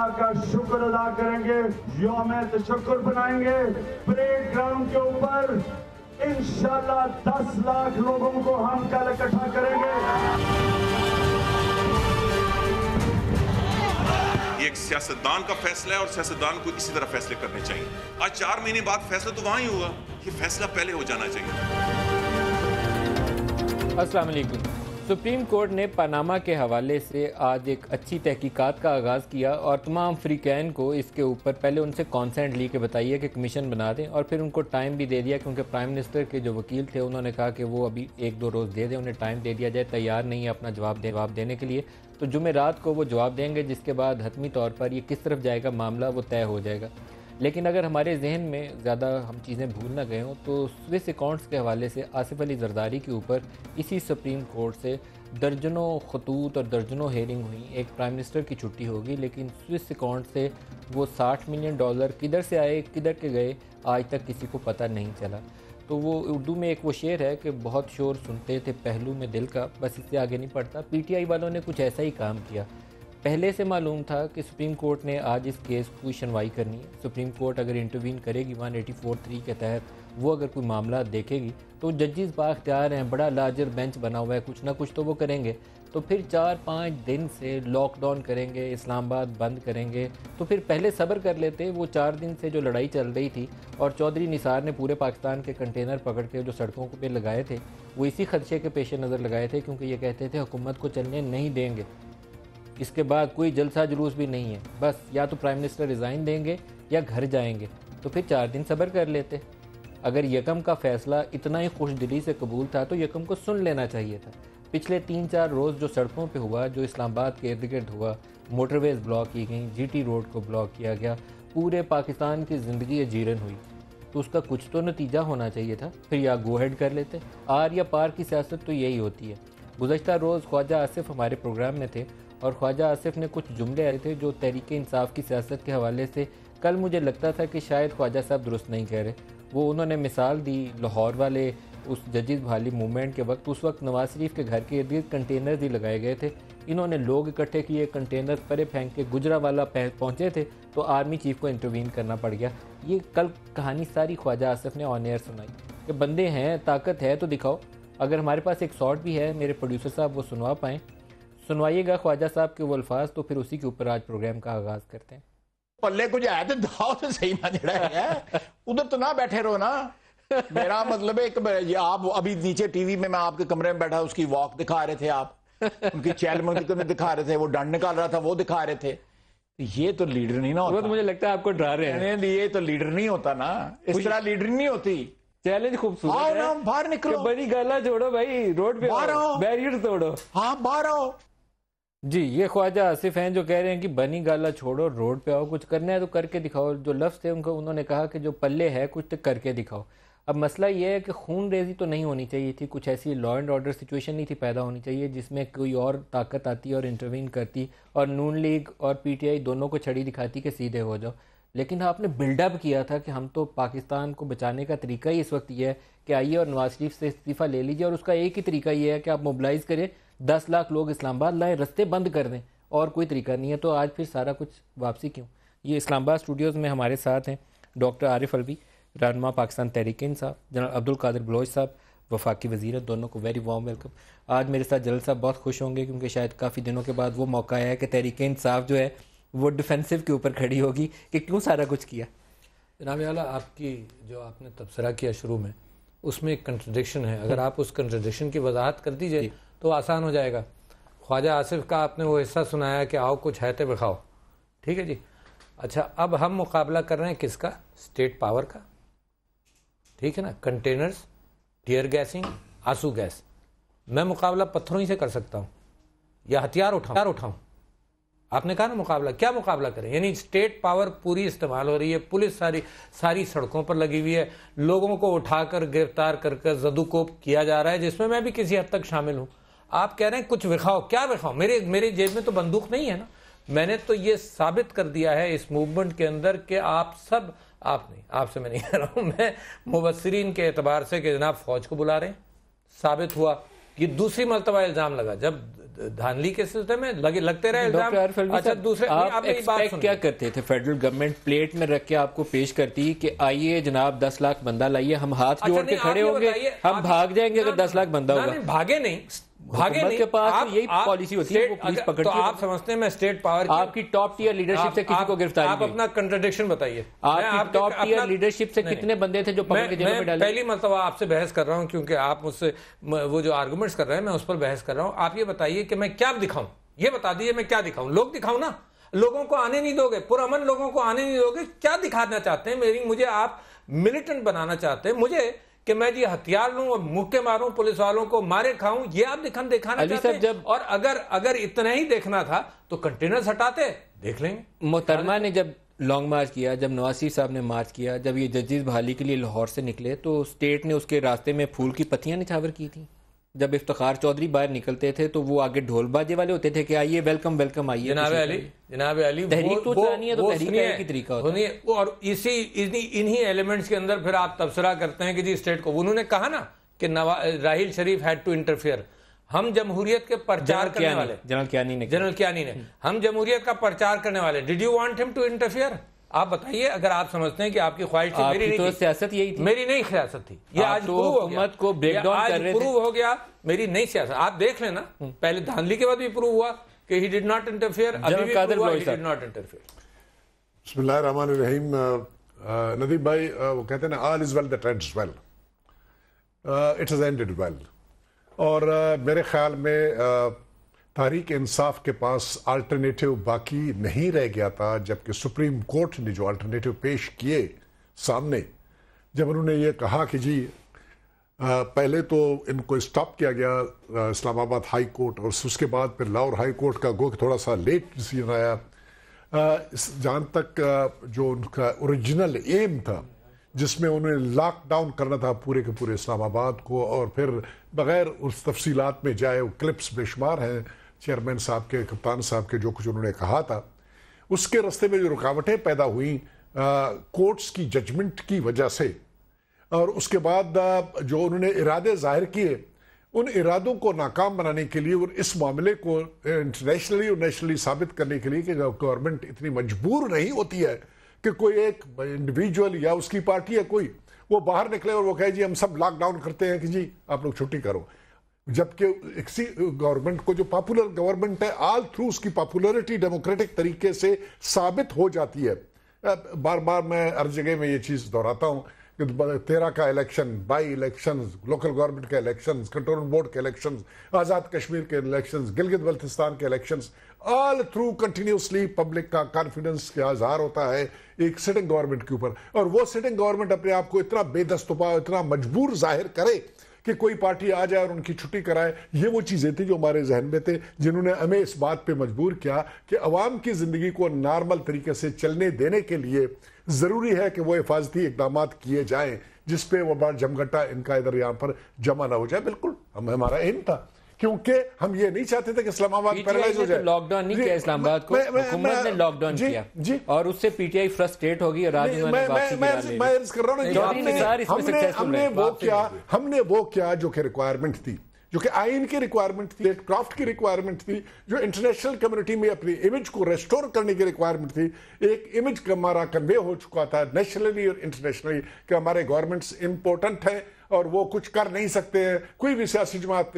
اللہ کا شکر ادا کریں گے، یوم تشکر بنائیں گے، پریڈ گراؤنڈ کے اوپر انشاءاللہ 10 لاکھ لوگوں کو ہم کل اکٹھا کریں گے۔ یہ ایک سیاستدان کا فیصلہ ہے اور سیاستدان کو اسی طرح فیصلے کرنے چاہیے۔ آج 4 مہینے بعد فیصلہ تو وہاں ہی ہوگا، یہ فیصلہ پہلے ہو جانا چاہیے۔ السلام علیکم۔ سپریم کورٹ نے پاناما کے حوالے سے آج ایک اچھی تحقیقات کا آغاز کیا اور تمام فریقین کو اس کے اوپر پہلے ان سے کانسنٹ لی کہ بتائیے کہ کمیشن بنا دیں، اور پھر ان کو ٹائم بھی دے دیا کیونکہ پرائم منسٹر کے جو وکیل تھے انہوں نے کہا کہ وہ ابھی 1-2 روز دے دیں، انہیں ٹائم دے دیا جائے، تیار نہیں ہے اپنا جواب دینے کے لیے، تو جمعرات کو وہ جواب دیں گے، جس کے بعد حتمی طور پر یہ کس طرف جائے گا معاملہ وہ طے ہو جائے گا۔ لیکن اگر ہمارے ذہن میں زیادہ ہم چیزیں بھول نہ گئے ہوں تو سوئس اکاؤنٹس کے حوالے سے آصف علی زرداری کے اوپر اسی سپریم کورٹ سے درجنوں خطوط اور درجنوں ہیئرنگ ہوئی، ایک پرائم منسٹر کی چھٹی ہوگی، لیکن سوئس اکاؤنٹ سے وہ $60 ملین کدھر سے آئے کدھر کے گئے آج تک کسی کو پتہ نہیں چلا۔ تو وہ اردو میں ایک وہ شعر ہے کہ بہت شور سنتے تھے پہلو میں دل کا، بس اس سے آگے نہیں پڑتا۔ پی ٹی آئی والوں نے کچھ ایسا ہی کام کیا۔ پہلے سے معلوم تھا کہ سپریم کورٹ نے آج اس کیس کی سنوائی کرنی ہے۔ سپریم کورٹ اگر انٹروین کرے گی 184(3) کے تحت، وہ اگر کوئی معاملہ دیکھے گی تو ججز بااختیار ہیں، بڑا لارجر بینچ بنا ہوا ہے، کچھ نہ کچھ تو وہ کریں گے۔ تو پھر 4-5 دن سے لاک ڈاؤن کریں گے، اسلام آباد بند کریں گے، تو پھر پہلے صبر کر لیتے۔ وہ 4 دن سے جو لڑائی چل رہی تھی اور چودھری نثار نے پورے پاکستان کے کنٹینر پکڑ کے جو سڑکوں پہ لگائے تھے، وہ اسی خدشے کے پیش نظر لگائے تھے، کیونکہ یہ کہتے تھے حکومت کو چلنے نہیں دیں گے، اس کے بعد کوئی جلسہ جلوس بھی نہیں ہے، بس یا تو پرائم منسٹر ریزائن دیں گے یا گھر جائیں گے۔ تو پھر 4 دن صبر کر لیتے۔ اگر یکم کا فیصلہ اتنا ہی خوش دلی سے قبول تھا تو یکم کو سن لینا چاہیے تھا۔ پچھلے 3-4 روز جو سڑکوں پہ ہوا، جو اسلام آباد کے ارد گرد ہوا، موٹر ویز بلاک کی گئیں، جی ٹی روڈ کو بلاک کیا گیا، پورے پاکستان کی زندگی اجیرن ہوئی، تو اس کا کچھ تو نتیجہ ہونا چاہیے تھا۔ پھر یا گو ہیڈ کر لیتے، آر یا پار کی سیاست تو یہی ہوتی ہے۔ گزشتہ روز خواجہ آصف ہمارے پروگرام میں تھے اور خواجہ آصف نے کچھ جملے آئے تھے جو تحریک انصاف کی سیاست کے حوالے سے کل مجھے لگتا تھا کہ شاید خواجہ صاحب درست نہیں کہہ رہے۔ وہ انہوں نے مثال دی لاہور والے اس ججز بحالی موومنٹ کے وقت، اس وقت نواز شریف کے گھر کے ارد گرد کنٹینرز ہی لگائے گئے تھے، انہوں نے لوگ اکٹھے کیے، کنٹینر پرے پھینک کے گجرانوالہ پہنچے تھے تو آرمی چیف کو انٹروین کرنا پڑ گیا۔ یہ کل کہانی ساری خواجہ آصف نے آن ایئر سنائی کہ بندے ہیں، طاقت ہے تو دکھاؤ۔ اگر ہمارے پاس ایک شارٹ بھی ہے میرے پروڈیوسر صاحب وہ سنوا پائیں، سنوائیے گا خواجہ صاحب کے وہ الفاظ، تو پھر اسی کے اوپر آج پروگرام کا آغاز کرتے ہیں۔ پلے کچھ ہے تو داؤ تو صحیح نہ جڑا ہے، ادھر تو نہ بیٹھے رہو نا۔ میرا مطلب ہے کہ آپ ابھی نیچے ٹی وی میں آپ کے کمرے میں بیٹھا، اس کی واک دکھا رہے تھے، آپ ان کی چیلمن دکھا رہے تھے، وہ ڈنڈ نکال رہا تھا وہ دکھا رے تھے۔ یہ تو لیڈر نہیں نا ہوتا۔ وہ تو مجھے لگتا ہے آپ کو ڈرا رہے ہیں۔ یہ تو لیڈر نہیں ہوتا نا، اس طرح لیڈر نہیں ہوتی۔ چیلنج خوبصورت ہے، باہر نکلو، بڑی گالا چھوڑو بھائی، روڈ پہ بیریئر توڑو۔ ہاں باہر آؤ۔ جی یہ خواجہ آصف ہیں جو کہہ رہے ہیں کہ بنی گالا چھوڑو، روڈ پہ آؤ، کچھ کرنا ہے تو کر کے دکھاؤ۔ جو لفظ تھے انہوں نے کہا کہ جو پلے ہے کچھ تو کر کے دکھاؤ۔ اب مسئلہ یہ ہے کہ خون ریزی تو نہیں ہونی چاہیے تھی، کچھ ایسی لا اینڈ آرڈر سچویشن نہیں تھی پیدا ہونی چاہیے جس میں کوئی اور طاقت آتی اور انٹروین کرتی اور نون لیگ اور پی ٹی آئی دونوں کو چھڑی دکھاتی کہ سیدھے ہو جاؤ۔ لیکن آپ نے بلڈ اپ کیا تھا کہ ہم تو پاکستان کو بچانے کا طریقہ ہی اس وقت یہ ہے کہ آئیے اور نواز شریف سے استعفیٰ لے لیجیے، اور اس کا ایک ہی طریقہ یہ ہے کہ آپ موبلائز کریں، 10 لاکھ لوگ اسلام آباد لائیں، رستے بند کر دیں، اور کوئی طریقہ نہیں ہے۔ تو آج پھر سارا کچھ واپسی کیوں؟ یہ اسلام آباد اسٹوڈیوز میں ہمارے ساتھ ہیں ڈاکٹر عارف الوی، رہنما پاکستان تحریک انصاف، جناب عبدالقادر بلوچ صاحب وفاقی وزیر ہیں، دونوں کو ویری وارم ویلکم۔ آج میرے ساتھ جلال صاحب بہت خوش ہوں گے کیونکہ شاید کافی دنوں کے بعد وہ موقع آیا ہے کہ تحریک انصاف جو ہے وہ ڈیفینسو کے اوپر کھڑی ہوگی کہ کیوں سارا کچھ کیا۔ جناب اعلیٰ، آپ کی جو آپ نے تبصرہ کیا شروع میں، اس میں ایک کنٹرڈکشن ہے، اگر آپ اس کنٹرڈکشن کی وضاحت کر دیجئے تو آسان ہو جائے گا۔ خواجہ آصف کا آپ نے وہ حصہ سنایا کہ آؤ کچھ ہے تو بخاؤ، ٹھیک ہے جی۔ اچھا اب ہم مقابلہ کر رہے ہیں کس کا؟ اسٹیٹ پاور کا، ٹھیک ہے نا، کنٹینرز، ٹیئر گیسنگ، آنسو گیس۔ میں مقابلہ پتھروں ہی سے کر سکتا ہوں یا ہتھیار اٹھاؤں۔ آپ نے کہا نا مقابلہ، کیا مقابلہ کریں؟ یعنی اسٹیٹ پاور پوری استعمال ہو رہی ہے، پولیس ساری سڑکوں پر لگی ہوئی ہے، لوگوں کو اٹھا کر گرفتار کر کر زدوکوب کیا جا رہا ہے، جس میں بھی کسی حد تک شامل ہوں۔ آپ کہہ رہے ہیں کچھ وکھاؤ، کیا وکھاؤ؟ میرے جیب میں تو بندوق نہیں ہے نا۔ میں نے تو یہ ثابت کر دیا ہے اس موومنٹ کے اندر کہ آپ سے میں نہیں کہہ رہا ہوں، میں مبصرین کے اعتبار سے کہ جناب فوج کو بلا رہے ہیں۔ ثابت ہوا یہ دوسری مرتبہ الزام لگا جب دھاندلی کے سلسلے میں لگتے رہے الزام. اچھا دوسرے آپ ایکسپیکٹ کیا کرتے تھے؟ فیڈرل گورنمنٹ پلیٹ میں رکھ کے آپ کو پیش کرتی کہ آئیے جناب 10 لاکھ بندہ لائیے, ہم ہاتھ جوڑ کے کھڑے ہوں گے, ہم بھاگ جائیں گے اگر 10 لاکھ بندہ ہوگا. بھاگے نہیں, کے پاس یہی پالیسی ہوتی ہے, وہ پولیس پکڑتی ہے. تو آپ سمجھتے ہیں میں اسٹیٹ پاور آپ کی ٹاپ ٹیئر لیڈرشپ سے کسی کو گرفتاری آپ اپنا کنٹرڈکشن بتائیے. آپ کی ٹاپ ٹیئر لیڈرشپ سے کتنے بندے تھے جو پکڑ کے جیل میں ڈالے؟ پہلی مرتبہ آپ سے بحث کر رہا ہوں کیونکہ آپ مجھ سے وہ جو آرگومنٹس کر رہے ہیں میں اس پر بحث کر رہا ہوں. آپ یہ بتائیے کہ میں کیا دکھاؤں, یہ بتا دیجیے میں کیا دکھاؤں. لوگ دکھاؤں نا, لوگوں کو آنے نہیں دو گے, پرامن لوگوں کو آنے نہیں دو گے, کیا دکھانا چاہتے ہیں؟ مجھے آپ ملیٹنٹ بنانا چاہتے ہیں مجھے کہ میں جی ہتھیار لوں اور مکے ماروں, پولیس والوں کو مارے کھاؤں, یہ آپ دکھانا چاہتے ہیں؟ اور اگر اتنا ہی دیکھنا تھا تو کنٹینرز ہٹاتے, دیکھ لیں گے. محترمہ نے جب لانگ مارچ کیا, جب نواز شریف صاحب نے مارچ کیا, جب یہ ججز بحالی کے لیے لاہور سے نکلے تو اسٹیٹ نے اس کے راستے میں پھول کی پتیاں نچھاور کی تھیں. جب افتخار چودھری باہر نکلتے تھے تو وہ آگے ڈھول باجے والے ہوتے تھے کہ آئیے ویلکم ویلکم آئیے. جناب علی تحریک تو چلانی ہے تو تحریک کی طریقہ ہوتا ہے. اور انہی ایلیمنٹس کے اندر پھر آپ تبصرہ کرتے ہیں کہ جی اسٹیٹ کو, انہوں نے کہا نا کہ راہیل شریف ہیڈ ٹو انٹرفیئر. ہم جمہوریت کے پرچار کرنے والے, جنرل کیانی نے, ہم جمہوریت کا پرچار کرنے والے, ڈیڈ یو وانٹ ہم ٹو انٹرفیئر؟ آپ بتائیے اگر آپ سمجھتے ہیں کہ آپ کی خواہش تھی. میری نہیں, سیاست یہی تھی, میری نہیں سیاست تھی. یہ آج حکومت کو بریک ڈاؤن کر رہے تھے, پروو ہو گیا میری نہیں سیاست. آپ دیکھ لینا پہلے دھاندلی کے بعد بھی پروو ہوا کہ ہی ڈڈ ناٹ انٹرفیئر, ابھی بھی پروو ہوا ہی ڈڈ ناٹ انٹرفیئر. بسم اللہ الرحمن الرحیم. ندیم بھائی وہ کہتے ہیں نا all is well that ends well. It has ended well. اور میرے خیال میں تحریک انصاف کے پاس الٹرنیٹیو باقی نہیں رہ گیا تھا, جبکہ سپریم کورٹ نے جو الٹرنیٹیو پیش کیے سامنے, جب انہوں نے یہ کہا کہ جی پہلے تو ان کو اسٹاپ کیا گیا اسلام آباد ہائی کورٹ, اور اس کے بعد پھر لاہور ہائی کورٹ کا گو تھوڑا سا لیٹ ڈیسیژن آیا. جہاں تک جو ان کا اوریجنل ایم تھا جس میں انہوں نے لاک ڈاؤن کرنا تھا پورے کے پورے اسلام آباد کو, اور پھر بغیر اس تفصیلات میں جائے, وہ کلپس بے شمار ہیں چیئرمین صاحب کے, کپتان صاحب کے, جو کچھ انہوں نے کہا تھا, اس کے راستے میں جو رکاوٹیں پیدا ہوئیں کورٹس کی ججمنٹ کی وجہ سے, اور اس کے بعد جو انہوں نے ارادے ظاہر کیے, ان ارادوں کو ناکام بنانے کے لیے اور اس معاملے کو انٹرنیشنلی اور نیشنلی ثابت کرنے کے لیے کہ گورنمنٹ اتنی مجبور نہیں ہوتی ہے کہ کوئی ایک انڈیویجول یا اس کی پارٹی یا کوئی وہ باہر نکلے اور وہ کہے جی ہم سب لاک ڈاؤن کرتے ہیں کہ جی آپ لوگ چھٹی کرو, جبکہ اسی گورنمنٹ کو جو پاپولر گورنمنٹ ہے آل تھرو اس کی پاپولرٹی ڈیموکریٹک طریقے سے ثابت ہو جاتی ہے. بار بار میں ہر جگہ میں یہ چیز دہراتا ہوں کہ 13 کا election, by elections, local government کے الیکشنز, کنٹرول بورڈ کے الیکشنز, آزاد کشمیر کے الیکشنز, گلگت بلتستان کے elections, all through continuously public کا کانفیڈنس کا اظہار ہوتا ہے ایک سٹنگ گورنمنٹ کے اوپر, اور وہ سٹنگ گورنمنٹ اپنے آپ کو اتنا بے دستپا, اتنا مجبور ظاہر کرے کہ کوئی پارٹی آ جائے اور ان کی چھٹی کرائے. یہ وہ چیزیں تھیں جو ہمارے ذہن میں تھے, جنہوں نے ہمیں اس بات پہ مجبور کیا کہ عوام کی زندگی کو نارمل طریقے سے چلنے دینے کے لیے ضروری ہے کہ وہ حفاظتی اقدامات کیے جائیں جس پہ وہ بڑا جمگٹا ان کا ادھر یہاں پر جمع نہ ہو جائے. بالکل ہمارا ایم تھا, کیونکہ ہم یہ نہیں چاہتے تھے کہ اسلام آباد پیرالائز ہو جائے. لاک ڈاؤن نہیں کیا اسلام آباد کو, حکومت نے لاک ڈاؤن کیا اور اس سے پی ٹی آئی فرسٹریٹ ہوگی, اور آج انہوں نے واپسی کی. میں عرض کر رہا ہوں ہم نے وہ کیا جو کہ ریکوائرمنٹ تھی, جو کہ آئین کی ریکوائرمنٹ تھی, کرافٹ کی ریکوائرمنٹ تھی, جو انٹرنیشنل کمیونٹی میں اپنی امیج کو ریسٹور کرنے کی ریکوائرمنٹ تھی. ایک امیج ہمارا کنوے ہو چکا تھا نیشنلی اور انٹرنیشنلی کہ ہمارے گورنمنٹس امپورٹنٹ ہیں اور وہ کچھ کر نہیں سکتے ہیں, کوئی بھی سیاسی جماعت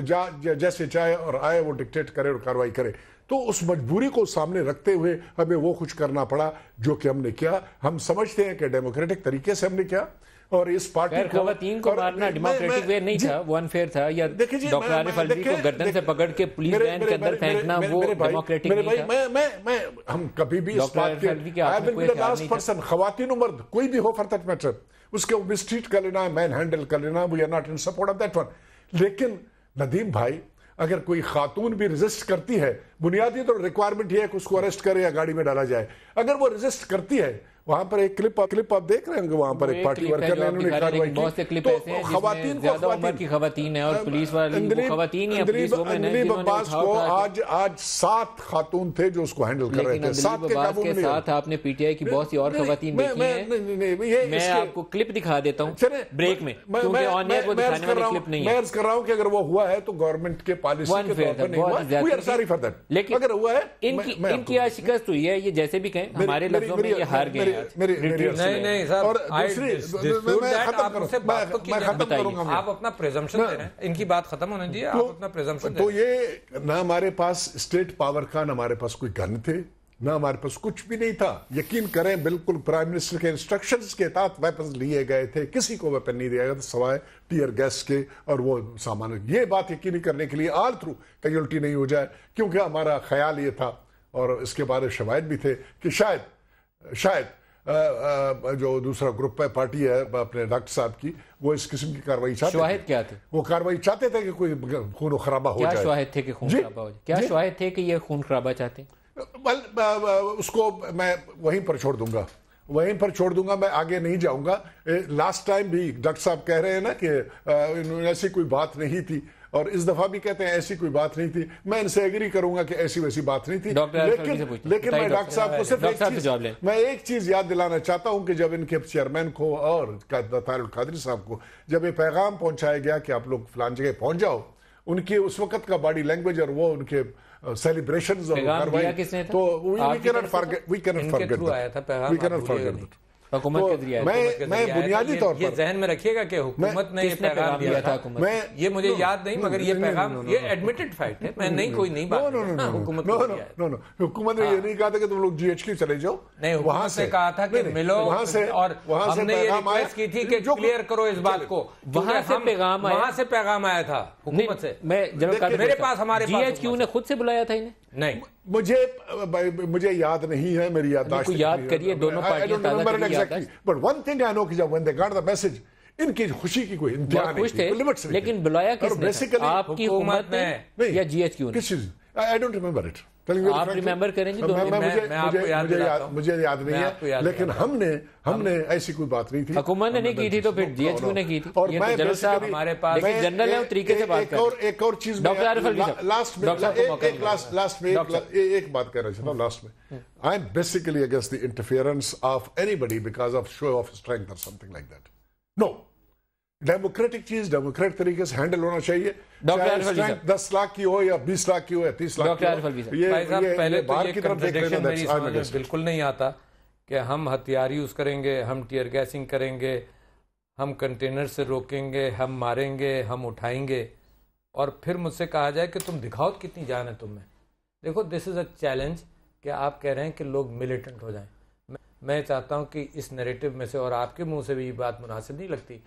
جیسے چاہے اور آئے وہ ڈکٹیٹ کرے اور کارروائی کرے. تو اس مجبوری کو سامنے رکھتے ہوئے ہمیں وہ کچھ کرنا پڑا جو کہ ہم نے کیا. ہم سمجھتے ہیں کہ ڈیموکریٹک طریقے سے ہم نے کیا, اور اس پارٹی کو خواتین کو مارنا ڈیموکریٹک وے نہیں تھا, وہ انفیئر تھا. یا ڈاکٹر عارف الوی کو گردن سے پکڑ کے پولیس وین کے اندر پھینکنا وہ ڈیموکریٹک نہیں تھا. ہم کبھی بھی اس بات کے خواتین و مرد کوئی بھی ہو فار دیٹ میٹر اس کے مسٹریٹ کر لینا, مین ہینڈل کر لینا, we are not in support of that one. لیکن ندیم بھائی اگر کوئی خاتون بھی ریزسٹ کرتی ہے, بنیادی تو ریکوائرمنٹ یہ ہے کہ اس کو اریسٹ کرے یا گاڑی میں ڈالا جائے. اگر وہ ریزسٹ کرتی ہے وہاں پر ایک کلپ آپ دیکھ رہے ہیں کہ وہاں پر ایک پارٹی ورکر نے انہوں نے کارروائی بہت سے کلپ ایسے ہیں خواتین کو زیادہ عمر کی خواتین ہیں اور پولیس والی خواتین ہی پولیس وومن ہیں اندلیب عباس کو آج 7 خاتون تھے جو اس کو ہینڈل کر رہے تھے. 7 کے قابو میں کے ساتھ آپ نے پی ٹی آئی کی بہت سی اور خواتین دیکھی ہیں. میں آپ کو کلپ دکھا دیتا ہوں بریک میں, کیونکہ آن ایئر کو دکھانے والی کلپ نہیں ہے. میں عرض کر رہا ہوں کہ اگر وہ ہوا ہے تو گورنمنٹ کے پالیسی کے طور پر نہیں ہوا, we are sorry for that. لیکن اگر ہوا ہے ان کی آج شکست ہوئی ہے, یہ جیسے بھی کہیں ہمارے لفظوں میں یہ ہار گئے ہیں. اور دوسری آپ اپنا پریزمپشن دے رہے ہیں, ان کی بات ختم ہونے دیے, آپ اپنا پریزمپشن. تو یہ نہ ہمارے پاس اسٹیٹ پاور کا, نہ ہمارے پاس کوئی گن تھے, نہ ہمارے پاس کچھ بھی نہیں تھا. یقین کریں بالکل پرائم منسٹر کے انسٹرکشنز کے تحت ویپنز لیے گئے تھے, کسی کو ویپن نہیں دیا گیا تھا سوائے ٹیئر گیس کے اور وہ سامان. یہ بات یقینی کرنے کے لیے آل تھرو کیجولٹی نہیں ہو جائے, کیونکہ ہمارا خیال یہ تھا اور اس کے بارے شواہد بھی تھے کہ شاید جو دوسرا گروپ ہے پارٹی ہے اپنے ڈاکٹر صاحب کی, وہ اس قسم کی کاروائی چاہتے تھے. شواہد کیا تھے؟ وہ کاروائی چاہتے تھے کہ کوئی خون و خرابہ ہو جائے. کیا شواہد تھے کہ خون خرابہ ہو جائے؟ کیا شواہد تھے کہ یہ خون خرابہ چاہتے ہیں؟ اس کو میں وہیں پر چھوڑ دوں گا, میں آگے نہیں جاؤں گا. لاسٹ ٹائم بھی ڈاکٹر صاحب کہہ رہے ہیں نا کہ ایسی کوئی بات نہیں تھی, اور اس دفعہ بھی کہتے ہیں ایسی کوئی بات نہیں تھی. میں ان سے ایگری کروں گا کہ ایسی ویسی بات نہیں تھی, لیکن میں ڈاکٹر صاحب کو صرف ایک چیز یاد دلانا چاہتا ہوں کہ جب ان کے چیئرمین کو اور طاہر القادری صاحب کو جب یہ پیغام پہنچایا گیا کہ آپ لوگ فلان جگہ پہنچ جاؤ, ان کی اس وقت کا باڈی لینگویج اور وہ ان کے سیلیبریشنز اور کاروائی, تو we cannot forget that. حکومت کے ذریعے میں بنیادی طور پر یہ ذہن میں رکھیے گا کہ حکومت نے یہ پیغام دیا تھا. یہ مجھے یاد نہیں, مگر یہ پیغام یہ ایڈمیٹڈ فیکٹ ہے, میں نہیں کوئی نہیں بات حکومت حکومت نے یہ نہیں کہا تھا کہ تم لوگ جی ایچ کیو چلے جاؤ. نہیں, وہاں سے کہا تھا کہ ملو, اور ہم نے یہ ریکویسٹ کی تھی کہ کلیئر کرو اس بات کو. وہاں سے پیغام آیا تھا حکومت سے. میرے پاس ہمارے جی ایچ کیو نے خود سے بلایا تھا انہیں؟ نہیں, مجھے یاد نہیں ہے, میری یادداشت یاد کریے دونوں پارٹیاں تازہ کریے. بٹ ون تھنگ آئی نو کہ جب when they got the message, ان کی خوشی کی کوئی انتہا نہیں تھی, لیکن بلایا کس نے تھا؟ آپ کی حکومت نے یا جی ایچ کیو نے؟ کس چیز؟ I don't remember it. آپ ریممبر کریں گے؟ مجھے یاد نہیں ہے, لیکن ہم نے ایسی کوئی بات نہیں تھی. حکومت نے نہیں کی تھی تو پھر جی ایچ کیو نے کی تھی. اور میں جنرل صاحب ہمارے پاس جنرل ہے, وہ طریقے سے بات کریں. ایک اور چیز ڈاکٹر عارف الوی صاحب, لاسٹ میں ایک بات کہنا چاہتا ہوں. لاسٹ میں I am basically against the interference of anybody because of show of strength or something like that. No. Democratic چیز ڈیموکریٹ طریقے سے ہینڈل ہونا چاہیے. 10 لاکھ کی ہو یا 20 لاکھ کی ہو یا 30 لاکھ کی ہو. پہلے باہر کی طرف دیکھ لینا بالکل نہیں آتا کہ ہم ہتھیار یوز کریں گے, ہم ٹیئر گیسنگ کریں گے, ہم کنٹینر سے روکیں گے, ہم ماریں گے, ہم اٹھائیں گے, اور پھر مجھ سے کہا جائے کہ تم دکھاؤ کتنی جان ہے تم میں. دیکھو, دس از اے چیلنج کہ آپ کہہ رہے ہیں کہ لوگ ملیٹنٹ ہو جائیں. میں چاہتا ہوں کہ اس نیریٹو میں سے, اور آپ کے منہ سے بھی یہ بات مناسب نہیں لگتی,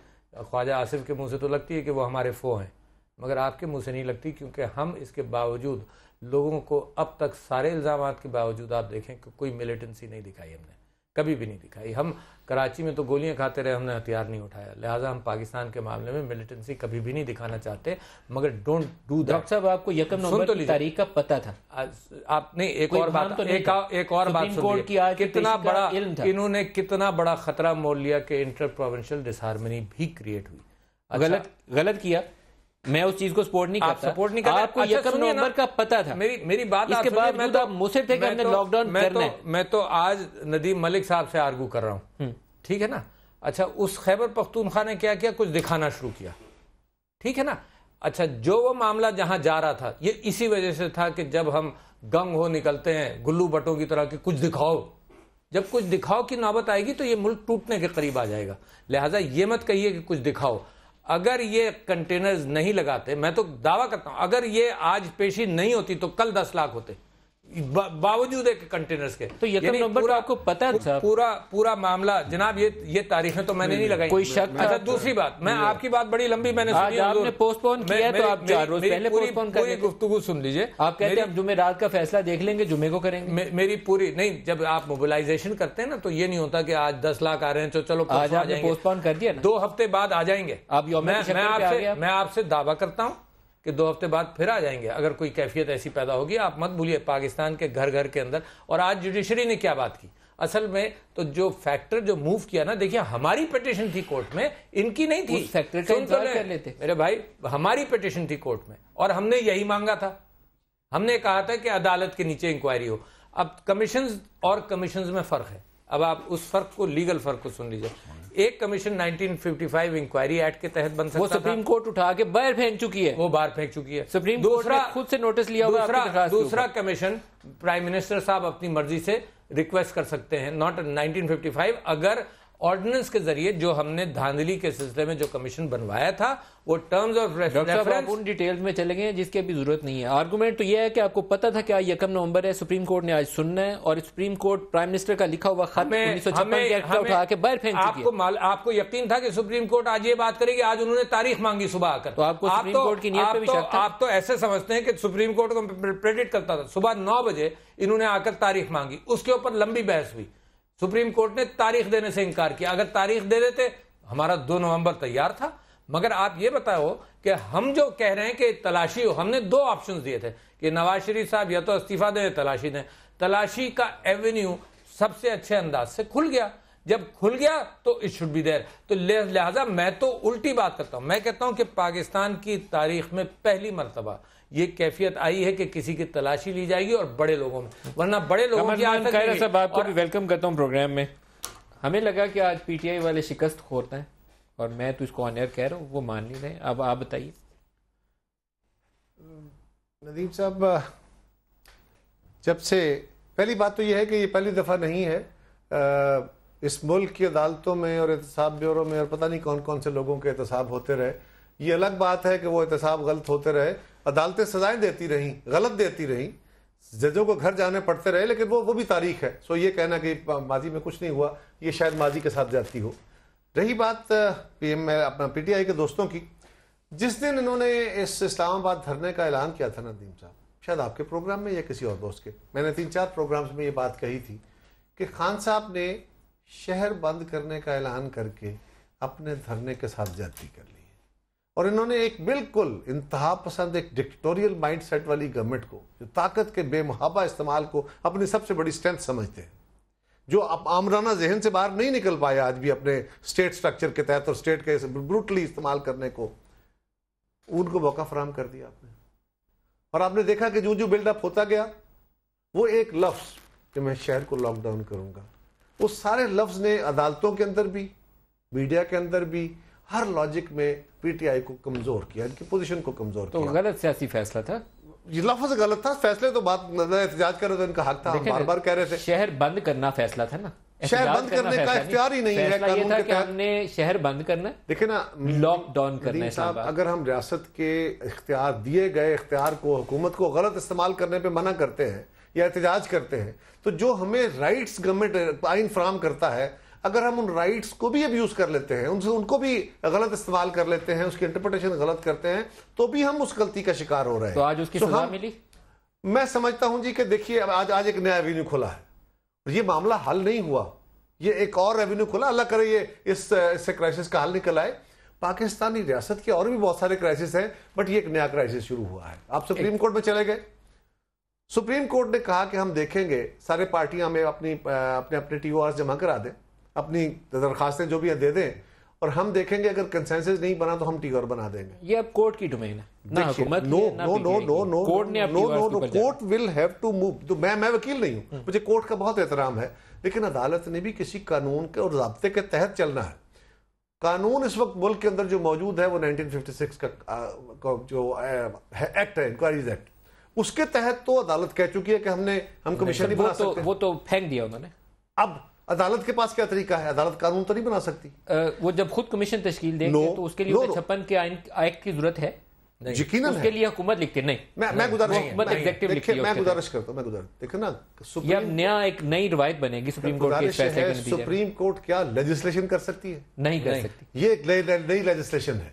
خواجہ آصف کے منہ سے تو لگتی ہے کہ وہ ہمارے فو ہیں, مگر آپ کے منہ سے نہیں لگتی, کیونکہ ہم اس کے باوجود لوگوں کو اب تک سارے الزامات کے باوجود آپ دیکھیں کہ کوئی ملیٹنسی نہیں دکھائی, ہم نے کبھی بھی نہیں دکھائی. ہم کراچی میں تو گولیاں کھاتے رہے, ہم نے ہتھیار نہیں اٹھایا. لہٰذا ہم پاکستان کے معاملے میں ملیٹنسی کبھی بھی نہیں دکھانا چاہتے, مگر ڈونٹ ڈو دیٹ. ڈاکٹر صاحب, آپ کو یکم نومبر کی تاریخ کا پتہ تھا؟ آپ نے ایک اور بات سنیے, کتنا بڑا انہوں نے کتنا بڑا خطرہ مول لیا کہ انٹر پروونشل ڈس ہارمنی بھی کریٹ ہوئی. غلط کیا, میں اس چیز کو سپورٹ نہیں کرتا. آپ کو یکم نومبر کا پتہ تھا, میری بات اس کے بعد آپ مصر تھے کہ ہم نے لاک ڈاؤن کرنا ہے. میں تو آج ندیم ملک صاحب سے آرگو کر رہا ہوں, ٹھیک ہے نا. اچھا, اس خیبر پختونخوا نے کیا کیا, کچھ دکھانا شروع کیا, ٹھیک ہے نا. اچھا, جو وہ معاملہ جہاں جا رہا تھا, یہ اسی وجہ سے تھا کہ جب ہم گنگ ہو نکلتے ہیں گلو بٹوں کی طرح کہ کچھ دکھاؤ, جب کچھ دکھاؤ کی نوبت آئے گی تو یہ ملک ٹوٹنے کے قریب آ جائے گا. لہٰذا یہ مت کہیے کہ کچھ دکھاؤ. اگر یہ کنٹینرز نہیں لگاتے, میں تو دعویٰ کرتا ہوں اگر یہ آج پیشی نہیں ہوتی تو کل 10 لاکھ ہوتے, باوجود ہے کہ کنٹینرز کے. تو یکم نومبر آپ کو پتہ تھا پورا معاملہ جناب, یہ تاریخیں تو میں نے نہیں لگائی. کوئی شک. اچھا, دوسری بات, میں آپ کی بات بڑی لمبی میں نے سنی, آپ نے پوسٹ پون کیا تو آپ 4 روز پہلے پوسٹ پون کریں. گفتگو سن لیجئے. آپ کہتے ہیں اب جمعہ رات کا فیصلہ دیکھ لیں گے, جمعے کو کریں گے. میری پوری نہیں, جب آپ موبلائزیشن کرتے ہیں نا تو یہ نہیں ہوتا کہ آج 10 لاکھ آ رہے ہیں تو چلو آج آپ نے پوسٹ پون کر دیا نا, 2 ہفتے بعد آ جائیں گے. میں آپ سے دعویٰ کرتا ہوں کہ 2 ہفتے بعد پھر آ جائیں گے. اگر کوئی کیفیت ایسی پیدا ہوگی, آپ مت بھولیے پاکستان کے گھر گھر کے اندر. اور آج جوڈیشری نے کیا بات کی, اصل میں تو جو فیکٹر جو موو کیا نا، دیکھیے ہماری پیٹیشن تھی کورٹ میں، ان کی نہیں تھی. اس فیکٹر کا انکار کر لیتے میرے بھائی، ہماری پیٹیشن تھی کورٹ میں اور ہم نے یہی مانگا تھا. ہم نے کہا تھا کہ عدالت کے نیچے انکوائری ہو. اب کمیشنز اور کمیشنز میں فرق ہے. اب آپ اس فرق کو، لیگل فرق کو سن لیجئے. ایک کمیشن 1955 انکوائری ایکٹ کے تحت بن سکتا وہ سپریم کورٹ اٹھا کے باہر پھینک چکی ہے، وہ باہر پھینک چکی ہے. سپریم کورٹ نے خود سے نوٹس لیا ہوا. دوسرا کمیشن پرائم منسٹر صاحب اپنی مرضی سے ریکویسٹ کر سکتے ہیں، ناٹ 1955. اگر آرڈیننس کے ذریعے جو ہم نے دھاندلی کے سلسلے میں جو کمیشن بنوایا تھا وہ terms of reference, in details میں چلے گئے جس کی ابھی ضرورت نہیں ہے. آرگومنٹ تو یہ ہے کہ آپ کو پتا تھا کہ آج 1 نومبر ہے، سپریم کورٹ نے آج سننا ہے، اور سپریم کورٹ پرائم منسٹر کا لکھا ہوا خط 1956 کے ایکٹ کا اٹھا کے باہر پھینک چکی ہے. آپ کو یقین تھا کہ سپریم کورٹ آج یہ بات کرے گی؟ آج انہوں نے تاریخ مانگی صبح آ کر. تو آپ کو سپریم کورٹ کی نیت پہ بھی شک تھا؟ آپ تو ایسے سمجھتے ہیں کہ سپریم کورٹ کو پریڈکٹ کرتا تھا. صبح 9 بجے انہوں نے آ کر تاریخ مانگی، اس کے اوپر لمبی بحث ہوئی. سپریم کورٹ نے تاریخ دینے سے انکار کیا. اگر تاریخ دے دیتے ہمارا 2 نومبر تیار تھا. مگر آپ یہ بتاؤ کہ ہم جو کہہ رہے ہیں کہ تلاشی ہو، ہم نے 2 آپشنز دیے تھے کہ نواز شریف صاحب یا تو استعفیٰ دیں، تلاشی دیں. تلاشی کا ایونیو سب سے اچھے انداز سے کھل گیا. جب کھل گیا تو اٹ شوڈ بی دیر. تو لہذا میں تو الٹی بات کرتا ہوں. میں کہتا ہوں کہ پاکستان کی تاریخ میں پہلی مرتبہ یہ کیفیت آئی ہے کہ کسی کی تلاشی لی جائے گی اور بڑے لوگوں میں، ورنہ بڑے لوگوں کی عادت ہے. صاحب آپ کو بھی ویلکم کرتا ہوں پروگرام میں. ہمیں لگا کہ آج پی ٹی آئی والے شکست خورتے ہیں، اور میں تو اس کو آن ایئر کہہ رہا ہوں، وہ مان نہیں رہے. اب آپ بتائیے. ندیم صاحب، جب سے پہلی بات تو یہ ہے کہ یہ پہلی دفعہ نہیں ہے اس ملک کی عدالتوں میں اور احتساب بیورو میں اور پتہ نہیں کون کون سے لوگوں کے احتساب ہوتے رہے. یہ الگ بات ہے کہ وہ احتساب غلط ہوتے رہے، عدالتیں سزائیں دیتی رہیں، غلط دیتی رہیں، ججوں کو گھر جانے پڑتے رہے، لیکن وہ بھی تاریخ ہے. سو یہ کہنا کہ ماضی میں کچھ نہیں ہوا، یہ شاید ماضی کے ساتھ جاتی ہو. رہی بات اپنا پی ٹی آئی کے دوستوں کی، جس دن انہوں نے اس اسلام آباد دھرنے کا اعلان کیا تھا ندیم صاحب، شاید آپ کے پروگرام میں یا کسی اور دوست کے، میں نے 3-4 پروگرامز میں یہ بات کہی تھی کہ خان صاحب نے شہر بند کرنے کا اعلان کر کے اپنے دھرنے کے ساتھ زیادتی کر لی ہے. اور انہوں نے ایک بالکل انتہا پسند ایک ڈکٹیٹوریل مائنڈ سیٹ والی گورنمنٹ کو، جو طاقت کے بے محابہ استعمال کو اپنی سب سے بڑی اسٹرینتھ سمجھتے ہیں، جو آمرانہ ذہن سے باہر نہیں نکل پائے آج بھی اپنے اسٹیٹ سٹرکچر کے تحت اور اسٹیٹ کے بروٹلی استعمال کرنے کو، ان کو موقع فراہم کر دیا آپ نے. اور آپ نے دیکھا کہ جو بلڈ اپ ہوتا گیا، وہ ایک لفظ کہ میں شہر کو لاک ڈاؤن کروں گا، اس سارے لفظ نے عدالتوں کے اندر بھی، میڈیا کے اندر بھی، ہر لاجک میں پی ٹی آئی کو کمزور کیا، ان کی پوزیشن کو کمزور کیا. تو غلط سیاسی فیصلہ تھا. یہ لفظ غلط تھا، فیصلے تو بات احتجاج کر رہے تھے، ان کا حق تھا، بار بار کہہ رہے تھے. شہر بند کرنا فیصلہ تھا نا، شہر بند کرنے کا اختیار ہی نہیں ہے قانون کے تحت. ہم نے شہر بند کرنا، دیکھیں نا، لاک ڈاؤن کرنا ہے. اگر ہم ریاست کے اختیار دیے گئے اختیار کو، حکومت کو غلط استعمال کرنے پہ منع کرتے ہیں یا احتجاج کرتے ہیں، تو جو ہمیں رائٹس گورنمنٹ آئین فراہم کرتا ہے، اگر ہم ان رائٹس کو بھی ابیوز کر لیتے ہیں، ان کو بھی غلط استعمال کر لیتے ہیں، اس کی انٹرپریٹیشن غلط کرتے ہیں، تو بھی ہم اس غلطی کا شکار ہو رہے ہیں. تو آج اس کی سزا ملی. میں سمجھتا ہوں جی کہ دیکھیے آج ایک نیا ایوینیو کھلا ہے. یہ معاملہ حل نہیں ہوا، یہ ایک اور ایوینیو کھلا. اللہ کرے یہ اس سے کرائسس کا حل نکل آئے. پاکستانی ریاست کے اور بھی بہت سارے کرائسس ہیں، بٹ یہ ایک نیا کرائسس شروع ہوا ہے. آپ سپریم کورٹ میں چلے گئے، سپریم کورٹ نے کہا کہ ہم دیکھیں گے، سارے پارٹیاں میں اپنے ٹی او آر جمع کرا دیں، اپنی درخواستیں جو بھی ہیں دے دیں، اور ہم دیکھیں گے اگر کنسنسس نہیں بنا تو ہم ٹی او آر بنا دیں گے. یہ اب کورٹ کی ڈومین ہے، نہ حکومت. Court will have to move. میں وکیل نہیں ہوں، مجھے کورٹ کا بہت احترام ہے، لیکن عدالت نے بھی کسی قانون کے اور ضابطے کے تحت چلنا ہے. قانون اس وقت ملک کے اندر جو موجود ہے وہ 1956 کا جو ایکٹ ہے، انکوائریز ایکٹ، اس کے تحت تو عدالت کہہ چکی ہے کہ ہم کمیشن نہیں بنا سکتے. وہ تو پھینک دیا انہوں نے. اب عدالت کے پاس کیا طریقہ ہے؟ عدالت قانون تو نہیں بنا سکتی. وہ جب خود کمیشن تشکیل دیں گے تو اس کے لیے 56 کے ایکٹ کی ضرورت ہے. یقیناً اس کے لیے حکومت لکھتے نہیں. میں گزارش کرتا ہوں، دیکھیں نا، یہ نیا ایک نئی روایت بنے گی سپریم کورٹ کے فیصلے کے نتیجے میں. سپریم کورٹ کیا لیجسلیشن کر سکتی ہے؟ نہیں کر سکتی. یہ ایک نئی لیجسلیشن ہے.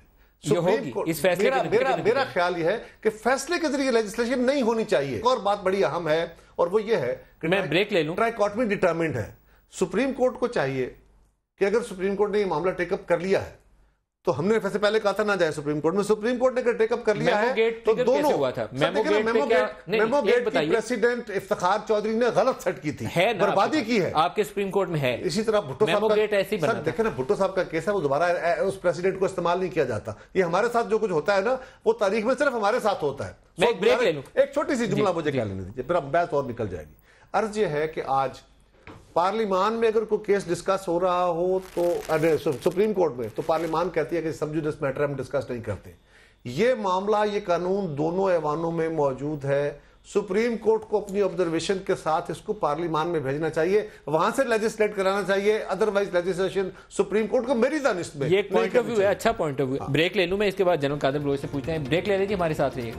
میرا خیال یہ ہے کہ فیصلے کے ذریعے لیجسلیشن نہیں ہونی چاہیے. اور بات بڑی اہم ہے، اور وہ یہ ہے کہ میں بریک لے لوں. ٹرائیکاٹمی ڈٹرمنٹ ہے. سپریم کورٹ کو چاہیے کہ اگر سپریم کورٹ نے یہ معاملہ ٹیک اپ کر لیا ہے تو ہم نے فیصلے پہلے کہا تھا نہ جائے سپریم کورٹ میں. سپریم کورٹ نے ٹیک اپ کر لیا ہے تو دونوں میمو گیٹ کی پریسیڈنٹ افتخار چودھری نے غلط سیٹ کی تھی, بربادی کی ہے, آپ کے سپریم کورٹ میں ہے. اسی طرح بھٹو صاحب کا دیکھیں نا, بھٹو صاحب کا کیس ہے, وہ دوبارہ اس پریسیڈنٹ کو استعمال نہیں کیا جاتا. یہ ہمارے ساتھ جو کچھ ہوتا ہے نا وہ تاریخ میں صرف ہمارے ساتھ ہوتا ہے. ایک چھوٹی سی جملہ مجھے کیا لینے دیجیے, پھر اب بحث اور نکل جائے گی. عرض یہ ہے کہ آج پارلیمان میں اگر کوئی کیس ڈسکس ہو رہا ہو تو سپریم کورٹ میں, تو پارلیمان کہتی ہے کہ سب جوڈس میٹر ہم ڈسکس نہیں کرتے. یہ معاملہ, یہ قانون دونوں ایوانوں میں موجود ہے. سپریم کورٹ کو اپنی آبزرویشن کے ساتھ اس کو پارلیمان میں بھیجنا چاہیے, وہاں سے لیجسلیٹ کرانا چاہیے. ادروائز لیجسلیشن سپریم کورٹ کو میری دانش میں. یہ ایک پوائنٹ آف ویو ہے, اچھا پوائنٹ آف ویو. بریک لے لوں میں, اس کے بعد جنرل قادر بلوچ سے پوچھتے ہیں. بریک لے لیجیے, ہمارے ساتھ رہیے.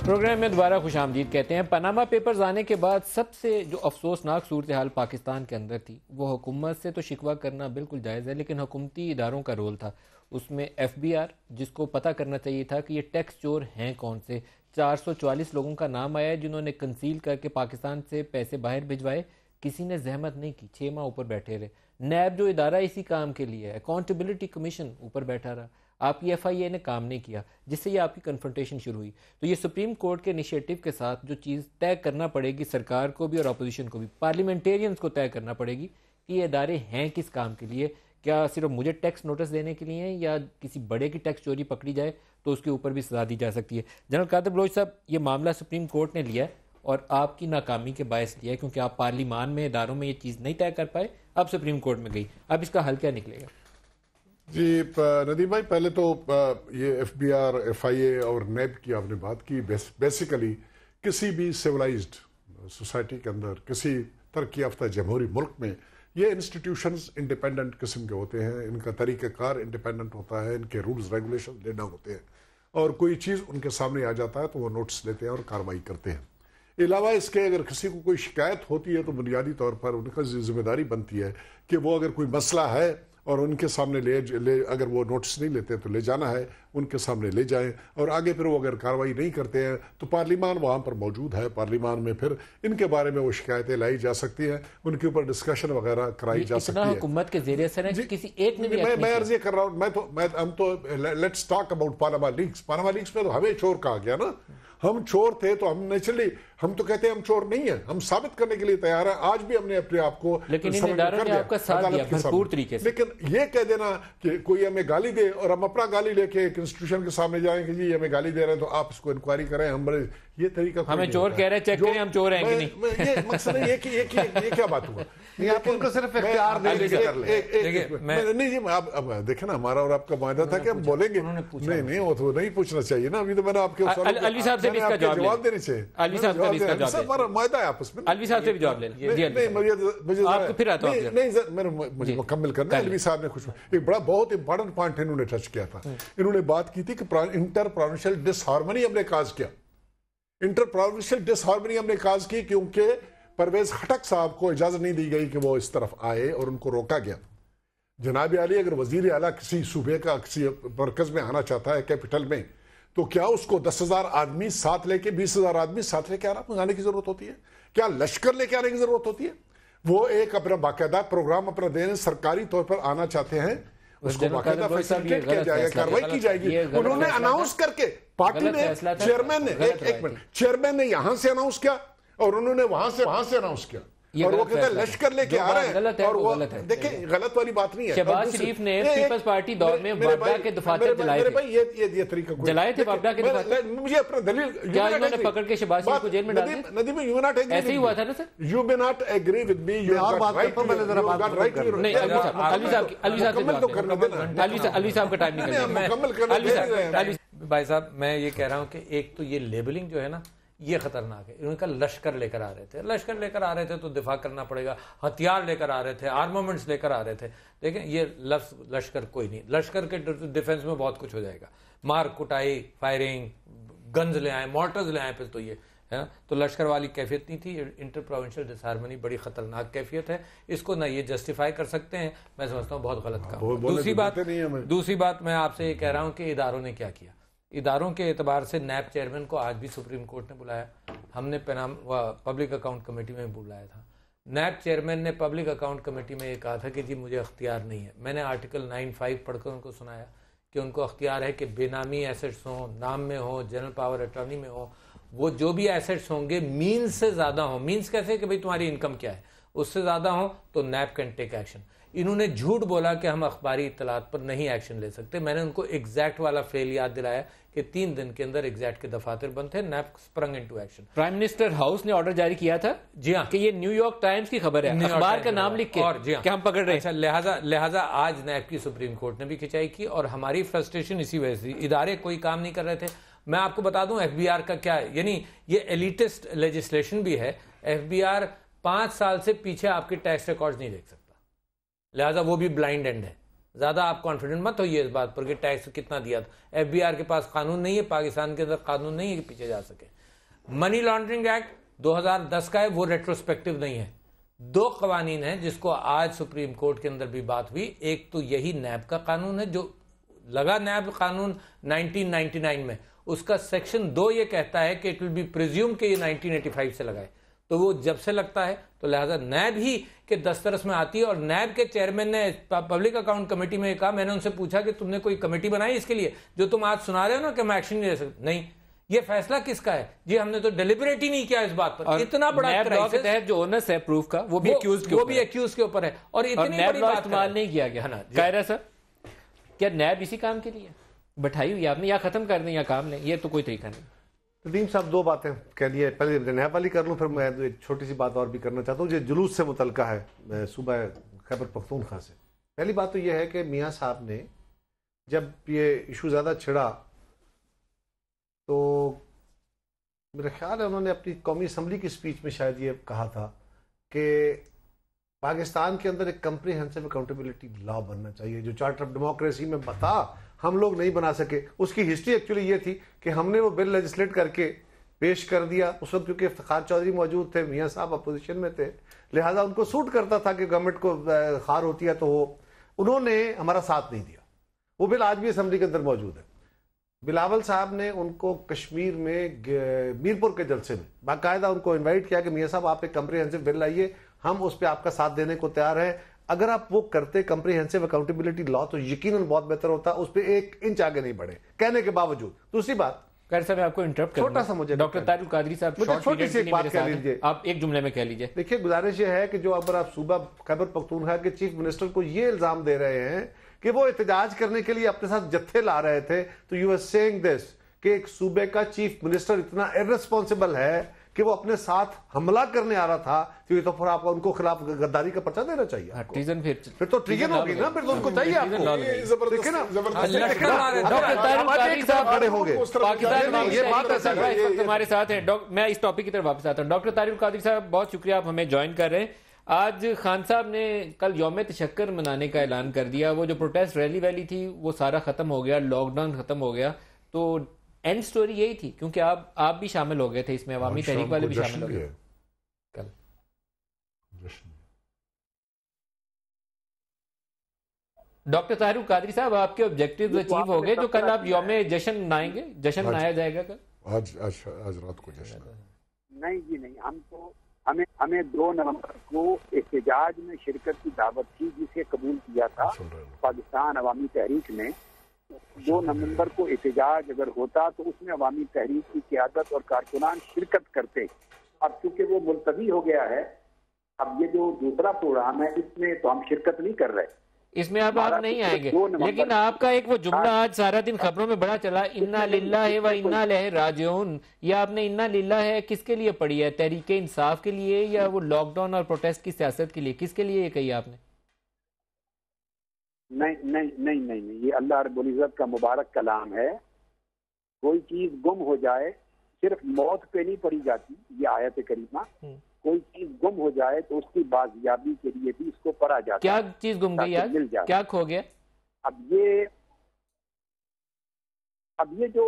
پروگرام میں دوبارہ خوش آمدید کہتے ہیں. پاناما پیپرز آنے کے بعد سب سے جو افسوسناک صورتحال پاکستان کے اندر تھی, وہ حکومت سے تو شکوہ کرنا بالکل جائز ہے, لیکن حکومتی اداروں کا رول تھا. اس میں ایف بی آر, جس کو پتہ کرنا چاہیے تھا کہ یہ ٹیکس چور ہیں کون سے. 444 لوگوں کا نام آیا ہے جنہوں نے کنسیل کر کے پاکستان سے پیسے باہر بھجوائے. کسی نے زحمت نہیں کی, 6 ماہ اوپر بیٹھے رہے. نیب جو ادارہ اسی کام کے لیے ہے, اکاؤنٹیبلٹی کمیشن اوپر بیٹھا رہا. آپ کی ایف آئی اے نے کام نہیں کیا, جس سے یہ آپ کی کنفرنٹیشن شروع ہوئی. تو یہ سپریم کورٹ کے انیشیٹو کے ساتھ جو چیز طے کرنا پڑے گی سرکار کو بھی اور اپوزیشن کو بھی, پارلیمنٹیرینز کو طے کرنا پڑے گی کہ یہ ادارے ہیں کس کام کے لیے. کیا صرف مجھے ٹیکس نوٹس دینے کے لیے ہیں, یا کسی بڑے کی ٹیکس چوری پکڑی جائے تو اس کے اوپر بھی سزا دی جا سکتی ہے. جنرل قادر بلوچ صاحب, یہ معاملہ سپریم کورٹ نے لیا ہے اور آپ کی ناکامی کے باعث لیا ہے, کیونکہ آپ پارلیمان میں اداروں میں یہ چیز نہیں طے کر پائے, اب سپریم کورٹ میں گئی. اب اس کا حل کیا نکلے گا؟ جی ندیم بھائی, پہلے تو یہ ایف بی آر, ایف آئی اے اور نیب کی آپ نے بات کی. بیسیکلی کسی بھی سیولائزڈ سوسائٹی کے اندر, کسی ترقی یافتہ جمہوری ملک میں یہ انسٹیٹیوشنز انڈیپینڈنٹ قسم کے ہوتے ہیں. ان کا طریقہ کار انڈیپینڈنٹ ہوتا ہے, ان کے رولز ریگولیشن لیڈ ڈاؤن ہوتے ہیں, اور کوئی چیز ان کے سامنے آ جاتا ہے تو وہ نوٹس لیتے ہیں اور کارروائی کرتے ہیں. علاوہ اس کے اگر کسی کو کوئی شکایت ہوتی ہے تو بنیادی طور پر ان کا ذمہ داری بنتی ہے کہ وہ اگر کوئی مسئلہ ہے اور ان کے سامنے اگر وہ نوٹس نہیں لیتے تو لے جانا ہے, ان کے سامنے لے جائیں, اور آگے پھر وہ اگر کارروائی نہیں کرتے ہیں تو پارلیمان وہاں پر موجود ہے. پارلیمان میں پھر ان کے بارے میں وہ شکایتیں لائی جا سکتی ہیں, ان کے اوپر ڈسکشن وغیرہ کرائی جا سکتی ہے. حکومت کے زیر اثر ہے کسی ایک نے میں عرض یہ کر رہا ہوں, ہم تو let's talk about Panama leaks. Panama leaks میں تو ہمیں چور کہا گیا نا. ہم چور تھے تو ہم نیچرلی ہم تو کہتے ہیں ہم چور نہیں ہیں, ہم ثابت کرنے کے لیے تیار ہیں. آج بھی ہم نے اپنے آپ کو, لیکن ان اداروں نے آپ کا ساتھ دیا بھرپور طریقے سے. لیکن یہ کہہ دینا کہ کوئی ہمیں گالی دے اور ہم اپنا گالی لے کے ایک انسٹیٹیوشن کے سامنے جائیں کہ جی ہمیں گالی دے رہے ہیں تو آپ اس کو انکوائری کریں, ہم بڑے, یہ طریقہ ہمیں چور کہہ رہے ہیں, چیک کریں ہم چور ہیں کہ نہیں. یہ مقصد ہے یہ کیا بات ہوا. نہیں, آپ ان کو صرف اختیار نہیں جی, اب دیکھیں نا, ہمارا اور آپ کا معاہدہ تھا کہ ہم بولیں گے. نہیں وہ تو نہیں پوچھنا چاہیے نا. ابھی تو میں نے آپ کے الوی صاحب سے بھی اس کا جواب دینے چاہیے. الوی صاحب سے بھی اس کا جواب ہمارا معاہدہ ہے آپس میں. الوی صاحب سے بھی جواب لے لیں, آپ کو پھر آتا ہوں. نہیں مجھے مکمل کرنا. الوی صاحب نے کچھ ایک بڑا بہت امپورٹنٹ پوائنٹ انہوں نے ٹچ کیا تھا. انہوں نے بات کی تھی کہ انٹر پروونشل ڈس ہارمنی ہم نے کاز کیا. انٹر پروونشل ڈس ہارمنی ہم نے کاز کی کیونکہ پرویز خٹک صاحب کو اجازت نہیں دی گئی کہ وہ اس طرف آئے اور ان کو روکا گیا. جناب عالی, اگر وزیر اعلیٰ کسی صوبے کا کسی مرکز میں آنا چاہتا ہے کیپٹل میں, تو کیا اس کو 10,000 آدمی ساتھ لے کے 20,000 آدمی ساتھ لے کے آنے کی ضرورت ہوتی ہے؟ کیا لشکر لے کے آنے کی ضرورت ہوتی ہے؟ وہ ایک اپنا باقاعدہ پروگرام اپنا دین سرکاری طور پر آنا چاہتے ہیں, اس کو باقاعدہ فیسیلیٹیٹ کیا جائے گا, کارروائی کی جائے گی. انہوں نے اناؤنس کر کے پارٹی نے, چیئرمین نے, ایک منٹ, چیئرمین نے یہاں سے اناؤنس کیا اور انہوں نے وہاں سے اناؤنس کیا, اور وہ کہتے ہیں لشکر لے کے آ رہے ہیں. اور وہ دیکھیں غلط والی بات نہیں ہے. شہباز شریف نے پیپلز پارٹی دور میں وابڈا کے دفاتر جلائے تھے. یہ طریقہ جلائے تھے وابڈا کے دفاتر. مجھے اپنا دلیل, کیا انہوں نے پکڑ کے شہباز شریف کو جیل میں ڈال دیا؟ Nadeem, you may not agree. ایسے ہی ہوا تھا نا سر. You may not agree with me. You have got right to your. نہیں, الوی صاحب کا ٹائم نہیں. بھائی صاحب میں یہ کہہ رہا ہوں کہ ایک تو یہ لیبلنگ جو ہے نا یہ خطرناک ہے. ان کا لشکر لے کر آ رہے تھے, لشکر لے کر آ رہے تھے تو دفاع کرنا پڑے گا, ہتھیار لے کر آ رہے تھے, آرمامنٹس لے کر آ رہے تھے. دیکھیں یہ لفظ لشکر کوئی نہیں. لشکر کے ڈیفنس میں بہت کچھ ہو جائے گا, مار کٹائی, فائرنگ, گنز لے آئیں, مارٹرز لے آئیں, پھر تو یہ ہے تو لشکر والی کیفیت نہیں تھی. انٹر پروونشل ڈس ہارمنی بڑی خطرناک کیفیت ہے, اس کو نہ یہ جسٹیفائی کر سکتے ہیں, میں سمجھتا ہوں بہت غلط کام. دوسری بات میں آپ سے یہ کہہ رہا ہوں کہ اداروں نے کیا کیا. اداروں کے اعتبار سے نیب چیئرمین کو آج بھی سپریم کورٹ نے بلایا, ہم نے پبلک اکاؤنٹ کمیٹی میں بلایا تھا. نیب چیئرمین نے پبلک اکاؤنٹ کمیٹی میں یہ کہا تھا کہ جی مجھے اختیار نہیں ہے. میں نے آرٹیکل 9(5) پڑھ کر ان کو سنایا کہ ان کو اختیار ہے کہ بے نامی ایسٹس ہوں, نام میں ہو, جنرل پاور اٹارنی میں ہو, وہ جو بھی ایسٹس ہوں گے مینز سے زیادہ ہوں. مینز کیسے کہ بھئی تمہاری انکم کیا ہے, اس سے زیادہ ہوں تو نیب کین ٹیک ایکشن. انہوں نے جھوٹ بولا کہ ہم اخباری اطلاعات پر نہیں ایکشن لے سکتے. میں نے ان کو ایگزیکٹ والا فیل یاد دلایا کہ 3 دن کے اندر ایگزیکٹ کے دفاتر بند تھے. NAB spring into action. Prime minister house نے آرڈر جاری کیا تھا جی ہاں کہ یہ نیو یارک ٹائمز کی خبر ہے, اخبار کا نام لکھ کے کہ ہم پکڑ رہے ہیں. لہٰذا آج نیب کی سپریم کورٹ نے بھی کھچائی کی اور ہماری فرسٹریشن اسی وجہ سے. ادارے کوئی کام نہیں کر رہے تھے. میں آپ کو بتا دوں ایف بی آر کا کیا ہے, یعنی یہ ایلیٹسٹ لیجسلیشن بھی ہے. ایف بی آر 5 سال سے پیچھے آپ کے ٹیکس ریکارڈز نہیں دیکھ سکتا, لہٰذا وہ بھی بلائنڈ اینڈ ہے. زیادہ آپ کانفیڈنٹ مت ہوئیے اس بات پر کہ ٹیکس کتنا دیا تھا. ایف بی آر کے پاس قانون نہیں ہے, پاکستان کے اندر قانون نہیں ہے کہ پیچھے جا سکے. منی لانڈرنگ ایکٹ 2010 کا ہے, وہ ریٹروسپیکٹو نہیں ہے. 2 قوانین ہیں جس کو آج سپریم کورٹ کے اندر بھی بات ہوئی. ایک تو یہی نیب کا قانون ہے جو لگا نیب قانون 1999 میں, اس کا سیکشن 2 یہ کہتا ہے کہ اٹ ول بی پریزیوم کہ یہ 1985 سے لگائے, تو وہ جب سے لگتا ہے تو لہٰذا نیب ہی کے دسترس میں آتی ہے. اور نیب کے چیئرمین نے پبلک اکاؤنٹ کمیٹی میں کہا, میں نے ان سے پوچھا کہ تم نے کوئی کمیٹی بنائی اس کے لیے جو تم آج سنا رہے ہو نا کہ ہم ایکشن نہیں لے سکتے. نہیں, یہ فیصلہ کس کا ہے جی, ہم نے تو ڈیلیبریٹ ہی نہیں کیا اس بات پر. اتنا بڑا کرائسس جو اونرس ہے پروف کا وہ بھی ایکیوز کے اوپر ہے, اور اتنی بڑی بات استعمال نہیں کیا گیا. قاہرہ صاحب, کیا نیب اسی کام کے لیے بٹھائی ہوئی آپ نے, یا ختم کر دیں یا کام لیں؟ یہ تو کوئی طریقہ نہیں. ندیم صاحب 2 باتیں کہہ لیے, پہلے نیب والی کر لوں, پھر میں ایک چھوٹی سی بات اور بھی کرنا چاہتا ہوں. یہ جلوس سے متعلقہ ہے صوبہ خیبر پختونخوا سے. پہلی بات تو یہ ہے کہ میاں صاحب نے جب یہ ایشو زیادہ چھڑا تو میرا خیال ہے انہوں نے اپنی قومی اسمبلی کی اسپیچ میں شاید یہ کہا تھا کہ پاکستان کے اندر ایک کمپریہنسو اکاؤنٹیبلٹی لا بننا چاہیے, جو چارٹر آف ڈیموکریسی میں بتا ہم لوگ نہیں بنا سکے. اس کی ہسٹری ایکچولی یہ تھی کہ ہم نے وہ بل لیجسلیٹ کر کے پیش کر دیا. اس وقت کیونکہ افتخار چودھری موجود تھے, میاں صاحب اپوزیشن میں تھے, لہٰذا ان کو سوٹ کرتا تھا کہ گورنمنٹ کو خار ہوتی ہے, تو انہوں نے ہمارا ساتھ نہیں دیا. وہ بل آج بھی اسمبلی کے اندر موجود ہے. بلاول صاحب نے ان کو کشمیر میں میرپور کے جلسے میں باقاعدہ ان کو انوائٹ کیا کہ میاں صاحب آپ ایک کمپریہنسو بل لائیے, ہم اس پہ آپ کا ساتھ دینے کو تیار ہیں. اگر آپ وہ کرتے کمپریہنسو اکاؤنٹیبلٹی لا تو یقیناً بہت بہتر ہوتا. اس پہ 1 انچ آگے نہیں بڑھے کہنے کے باوجود. دوسری بات, قاہر صاحب آپ کو انٹرپٹ کروں, چھوٹا سا مجھے ڈاکٹر طاہر القادری صاحب چھوٹی سی ایک بات کہہ لیجیے, آپ ایک جملے میں کہہ لیجیے. دیکھیے گزارش یہ ہے کہ جو اگر آپ صوبہ خیبر پختونخوا کے چیف منسٹر کو یہ الزام دے رہے ہیں کہ وہ احتجاج کرنے کے لیے اپنے ساتھ جتھے لا رہے تھے, تو یو آر سیئنگ دس کہ ایک صوبے کا چیف منسٹر اتنا ارسپانسبل ہے کہ وہ اپنے ساتھ حملہ کرنے آ رہا تھا, تو یہ تو پھر آپ ان کو خلاف غداری کا پرچہ دینا چاہیے. پھر تو ٹریزن ہوگی نا, پھر تو ان کو چاہیے آپ کو. دیکھیں نا ہمارے ساتھ ہیں. میں اس ٹاپک کی طرف واپس آتا ہوں. ڈاکٹر طاہر القادری صاحب بہت شکریہ, آپ ہمیں جوائن کر رہے ہیں. آج خان صاحب نے کل یوم تشکر منانے کا اعلان کر دیا. وہ جو پروٹیسٹ ریلی تھی وہ سارا ختم ہو گیا, لاک ڈاؤن ختم ہو گیا. تو اینڈ سٹوری یہی تھی, کیونکہ آپ بھی شامل ہو گئے تھے اس میں, عوامی تحریک والے بھی شامل ہو گئے کل. ڈاکٹر طاہر القادری صاحب, آپ کے آبجیکٹیوز اچیو ہو گئے جو کل آپ یوم جشن منائیں گے؟ جشن منایا جائے گا کل, آج رات کو جشن؟ نہیں جی نہیں, ہم تو ہمیں 2 نومبر کو احتجاج میں شرکت کی دعوت تھی جسے قبول کیا تھا پاکستان عوامی تحریک نے. 2 نومبر کو احتجاج اگر ہوتا تو اس میں عوامی تحریک کی قیادت اور کارکنان شرکت کرتے. اب چونکہ وہ ملتوی ہو گیا ہے, اب یہ جو دوسرا پروگرام ہے اس میں تو ہم شرکت نہیں کر رہے. اس میں آپ نہیں آئیں گے, لیکن آپ کا ایک وہ جملہ آج سارا دن خبروں میں بڑا چلا, انا للہ و انا الیہ راجعون. یہ آپ نے انا للہ ہے کس کے لیے پڑھی ہے؟ تحریک انصاف کے لیے یا وہ لاک ڈاؤن اور پروٹیسٹ کی سیاست کے لیے؟ کس کے لیے یہ کہی آپ نے؟ نہیں, یہ اللہ رب العزت کا مبارک کلام ہے. کوئی چیز گم ہو جائے, صرف موت پہ نہیں پڑھی جاتی یہ آیت کریمہ, کوئی چیز گم ہو جائے تو اس کی بازیابی کے لیے بھی اس کو پڑھا جاتا ہے. کیا چیز گم گئی آج؟ کیا کھو گیا؟ اب یہ جو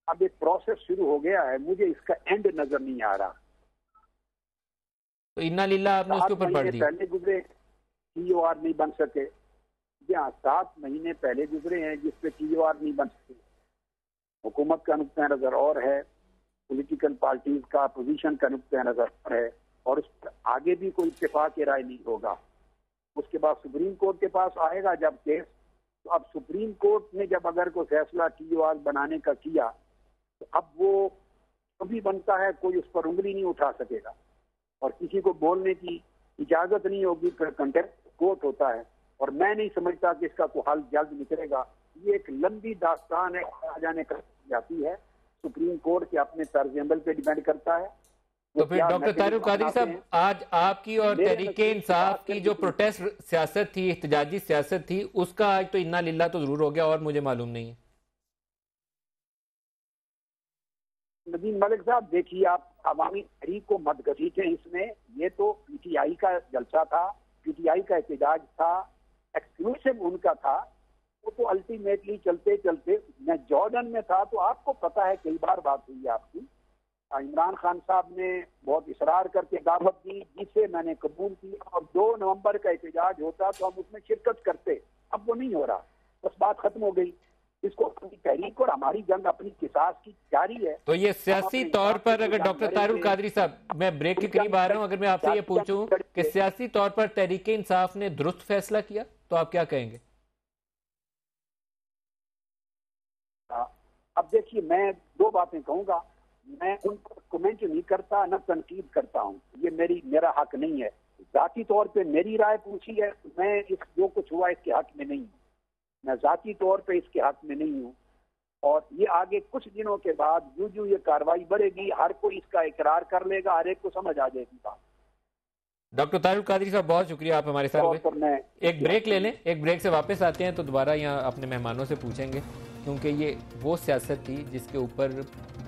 اب ایک پروسیس شروع ہو گیا ہے, مجھے اس کا اینڈ نظر نہیں آ رہا. تو انا للہ آپ نے اس کے اوپر پڑھ دی. پہلے گزرے TOR نہیں بن سکے, جہاں 7 مہینے پہلے گزرے ہیں جس پہ TOR نہیں بن سکے. حکومت کا نقطۂ نظر اور ہے, پولیٹیکل پارٹیز کا اپوزیشن کا نقطۂ نظر اور ہے, اور اس پر آگے بھی کوئی اتفاق رائے نہیں ہوگا. اس کے بعد سپریم کورٹ کے پاس آئے گا جب کیس, تو اب سپریم کورٹ نے جب اگر کوئی فیصلہ TOR بنانے کا کیا تو اب وہ کبھی بنتا ہے کوئی اس پر انگلی نہیں اٹھا سکے گا اور کسی کو بولنے کی اجازت نہیں ہوگی. پھر کنٹیمپٹ کورٹ ہوتا ہے, اور میں نہیں سمجھتا کہ اس کا کوئی حل جلد نکلے گا. یہ ایک لمبی داستان ہے, آ جانے کا جاتی ہے. سپریم کورٹ کے اپنے طرز عمل پہ ڈیپینڈ کرتا ہے. تو پھر ڈاکٹر طاہر القادری صاحب, آج آپ کی اور تحریک انصاف کی جو پروٹیسٹ سیاست تھی, احتجاجی سیاست تھی, اس کا آج تو انا للہ تو ضرور ہو گیا, اور مجھے معلوم نہیں ہے. ندیم ملک صاحب دیکھیے, آپ عوامی تحریک کو مت گھسیٹیں اس میں. یہ تو PTI کا جلسہ تھا, PTI کا احتجاج تھا, ایکسکلوسیو ان کا تھا. وہ تو الٹیمیٹلی چلتے چلتے, میں جارڈن میں تھا تو آپ کو پتا ہے کئی بار بات ہوئی آپ کی. عمران خان صاحب نے بہت اصرار کر کے دعوت دی جسے میں نے قبول کی, اور 2 نومبر کا احتجاج ہوتا تو ہم اس میں شرکت کرتے. اب وہ نہیں ہو رہا, بس بات ختم ہو گئی. اس کو اپنی تحریک اور ہماری جنگ اپنی قصاص کی جاری ہے. تو یہ سیاسی طور پر, اگر ڈاکٹر طاہر القادری صاحب, میں بریک کے قریب آ رہا ہوں, اگر میں آپ سے یہ پوچھوں کہ سیاسی طور پر تحریک انصاف نے درست فیصلہ کیا تو آپ کیا کہیں گے؟ اب دیکھیے, میں 2 باتیں کہوں گا. میں ان پر کمنٹ نہیں کرتا, نہ تنقید کرتا ہوں, یہ میرا حق نہیں ہے. ذاتی طور پہ میری رائے پوچھی ہے, میں اس جو کچھ ہوا اس کے حق میں نہیں ہوں. میں ذاتی طور پہ اس کے حق میں نہیں ہوں. اور یہ آگے کچھ دنوں کے بعد جو یہ کاروائی بڑھے گی, ہر کوئی اس کا اقرار کر لے گا, ہر ایک کو سمجھ آ جائے گی بات. ڈاکٹر طاہر القادری صاحب بہت شکریہ, آپ ہمارے ساتھ ہوئے. ایک بریک لے لیں, ایک بریک سے واپس آتے ہیں تو دوبارہ یہاں اپنے مہمانوں سے پوچھیں گے, کیونکہ یہ وہ سیاست تھی جس کے اوپر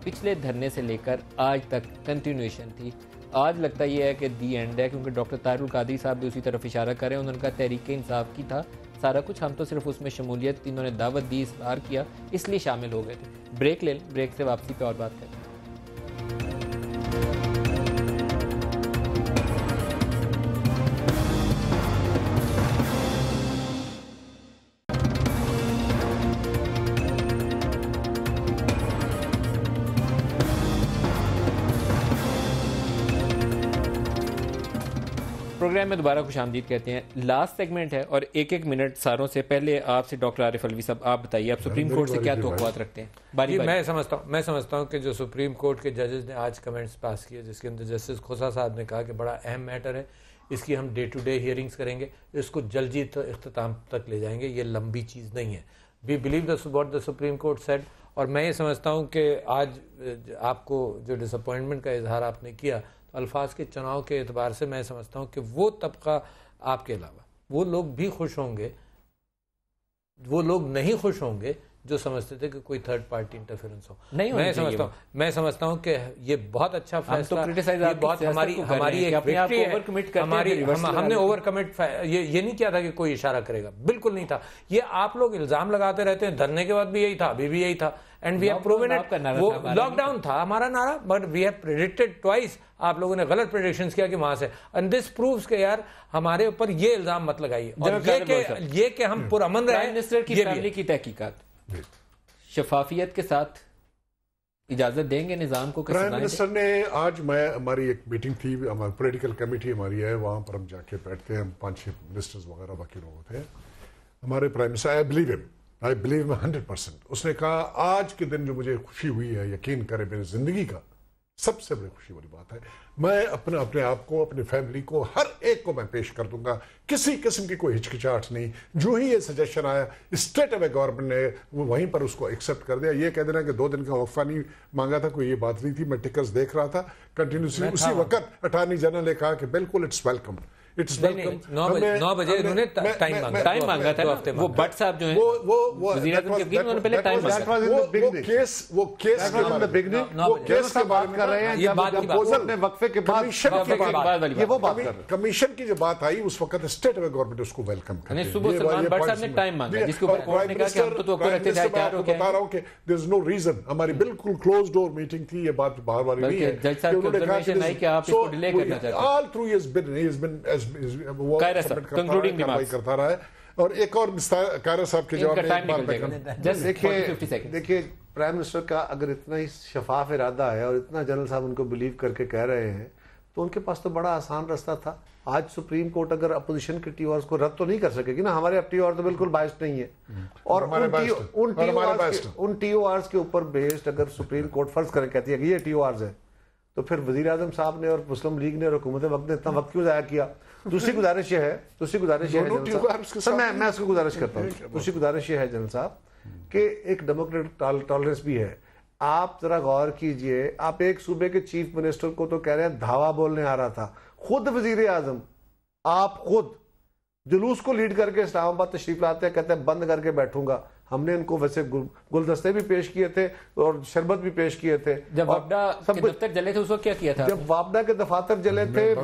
پچھلے دھرنے سے لے کر آج تک کنٹینویشن تھی. آج لگتا یہ ہے کہ دی اینڈ ہے, کیونکہ ڈاکٹر طاہر القادری صاحب بھی اسی طرف اشارہ کر رہے ہیں. انہوں نے کہا تحریک انصاف کی تھا سارا کچھ, ہم تو صرف اس میں شمولیت, انہوں نے دعوت دی, اصرار کیا, اس لیے شامل ہو گئے تھے. بریک لے لیں, بریک سے واپسی پہ اور بات کریں. پروگرام میں دوبارہ خوش آمدید کہتے ہیں. لاسٹ سیگمنٹ ہے اور 1 منٹ ساروں سے. پہلے آپ سے ڈاکٹر عارف الوی صاحب, آپ بتائیے آپ سپریم کورٹ سے کیا توقعات رکھتے ہیں؟ باری میں سمجھتا ہوں کہ جو سپریم کورٹ کے ججز نے آج کمنٹس پاس کیے, جس کے اندر جسٹس کھوسا صاحب نے کہا کہ بڑا اہم میٹر ہے, اس کی ہم ڈے ٹو ڈے ہیئرنگز کریں گے, اس کو جلدی اختتام تک لے جائیں گے, یہ لمبی چیز نہیں ہے. We believe what the supreme court said. اور میں یہ سمجھتا ہوں کہ آج آپ کو جو ڈس اپوائنٹمنٹ کا اظہار آپ نے کیا, الفاظ کے چناؤ کے اعتبار سے میں سمجھتا ہوں کہ وہ طبقہ آپ کے علاوہ وہ لوگ بھی خوش ہوں گے, وہ لوگ نہیں خوش ہوں گے جو سمجھتے تھے کہ کوئی تھرڈ پارٹی انٹرفیرنس ہو. میں سمجھتا ہوں کہ یہ بہت اچھا فیصلہ, بہت ہماری ایک وکٹری ہے. ہم نے اوور کمٹ, یہ نہیں کیا تھا کہ کوئی اشارہ کرے گا, بالکل نہیں تھا. یہ آپ لوگ الزام لگاتے رہتے ہیں, دھرنے کے بعد بھی یہی تھا, ابھی بھی یہی تھا, and we have proven it. وہ لاک ڈاؤن تھا ہمارا نعرہ, بٹ وی ہیو پریڈکٹڈ ٹوائس. آپ لوگوں نے غلط پریڈکشنز کیا کہ وہاں سے, اینڈ دس پرووز کہ یار ہمارے اوپر یہ الزام مت لگائیے, اور یہ کہ ہم پرامن رہے. منسٹر کی فیملی کی تحقیقات شفافیت کے ساتھ اجازت دیں گے نظام کو؟ پرائم منسٹر نے آج, ہماری ایک میٹنگ تھی, ہماری پولیٹیکل کمیٹی ہماری ہے, وہاں پر ہم جا کے بیٹھتے ہیں, ہم 5-6 منسٹرز وغیرہ باقی لوگ ہوتے ہیں. ہمارے پرائم منسٹر, آئی بلیو میں 100%, اس نے کہا آج کے دن جو مجھے خوشی ہوئی ہے, یقین کرے میری زندگی کا سب سے بڑی خوشی والی بات ہے, میں اپنے آپ کو, اپنی فیملی کو, ہر ایک کو میں پیش کر دوں گا, کسی قسم کی کوئی ہچکچاہٹ نہیں. جو ہی یہ سجیشن آیا, اسٹریٹ اوے گورنمنٹ نے وہیں پر اس کو ایکسیپٹ کر دیا. یہ کہہ دینا کہ 2 دن کا وقفہ نہیں مانگا تھا, کوئی یہ بات نہیں تھی. میں ٹکرز دیکھ رہا تھا کنٹینیوسلی, اسی وقت اٹارنی جنرل نے کہا کہ بالکل اٹس ویلکم. اٹس نہیں، ویلکم. 9 بجے انہوں نے ٹائم مانگا تھا. وہ بٹ صاحب جو ہیں وزیر اعظم کے وکیل، انہوں نے پہلے ٹائم مانگا. وہ کیس کے بارے میں کر رہے ہیں. یہ بات وقفے کے بعد یہ وہ بات کر رہے ہیں. کمیشن کی جو بات آئی اس وقت اسٹیٹ میں گورنمنٹ اس کو ویلکم کرتی ہے. صبح سلمان بٹ صاحب نے ٹائم مانگا جس کے اوپر کورٹ نے کہا کہ ہم تو توقع رکھتے تھے. بتا رہا ہوں کہ دیر از نو ریزن. ہماری بالکل کلوز ڈور میٹنگ تھی. یہ بات باہر والی نہیں ہے. جج صاحب کی انفارمیشن آئی کہ آپ اس کو ڈیلے کرنا چاہتے ہیں. آل تھرو ہی ہز بن کرتا رہا ہے. اور ایک اور کائرہ صاحب کے جواب دیکھیے پرائم منسٹر کا اگر اتنا ہی شفاف ارادہ ہے اور اتنا جنرل صاحب ان کو بلیو کر کے کہہ رہے ہیں تو ان کے پاس تو بڑا آسان راستہ تھا. آج سپریم کورٹ اگر اپوزیشن کے ٹی او آرز کو رد تو نہیں کر سکے گی نا. ہمارے اب ٹی او آر تو بالکل بائسڈ نہیں ہے. اور ان ٹی او آرز کے اوپر بیسڈ اگر سپریم کورٹ فرض کریں کہتی ہے کہ یہ ٹی او آرز ہے تو پھر وزیر اعظم صاحب نے اور مسلم لیگ نے اور حکومت وقت نے اتنا وقت کیوں ضائع کیا. دوسری گزارش یہ ہے سر میں اس کو گزارش کرتا ہوں. دوسری گزارش یہ ہے جنرل صاحب کہ ایک ڈیموکریٹک ٹالرنس بھی ہے. آپ ذرا غور کیجئے, آپ ایک صوبے کے چیف منسٹر کو تو کہہ رہے ہیں دھاوا بولنے آ رہا تھا, خود وزیر اعظم آپ خود جلوس کو لیڈ کر کے اسلام آباد تشریف لاتے ہیں, کہتے ہیں بند کر کے بیٹھوں گا. ہم نے ان کو ویسے گلدستے بھی پیش کیے تھے اور شربت بھی پیش کیے تھے. جب وابڈا کے دفتر جلے تھے اس وقت کیا کیا تھا؟ جب وابڈا کے دفاتر جلے تھے,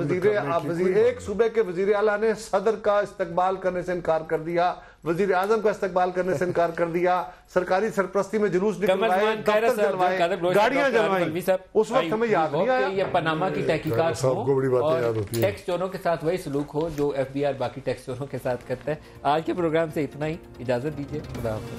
ایک صوبے کے وزیر اعلیٰ نے صدر کا استقبال کرنے سے انکار کر دیا, وزیر اعظم کا استقبال کرنے سے انکار کر دیا, سرکاری سرپرستی میں جلوس نکلوائے, دفتر جلوائے, گاڑیاں جلوائیں. اس وقت ہمیں یاد نہیں آیا یہ پناما کی تحقیقات ہو اور ٹیکس چوروں کے ساتھ وہی سلوک ہو جو ایف بی آر باقی ٹیکس چوروں کے ساتھ کرتا ہے. آج کے پروگرام سے اتنا ہی, اجازت دیجیے, خدا حافظ.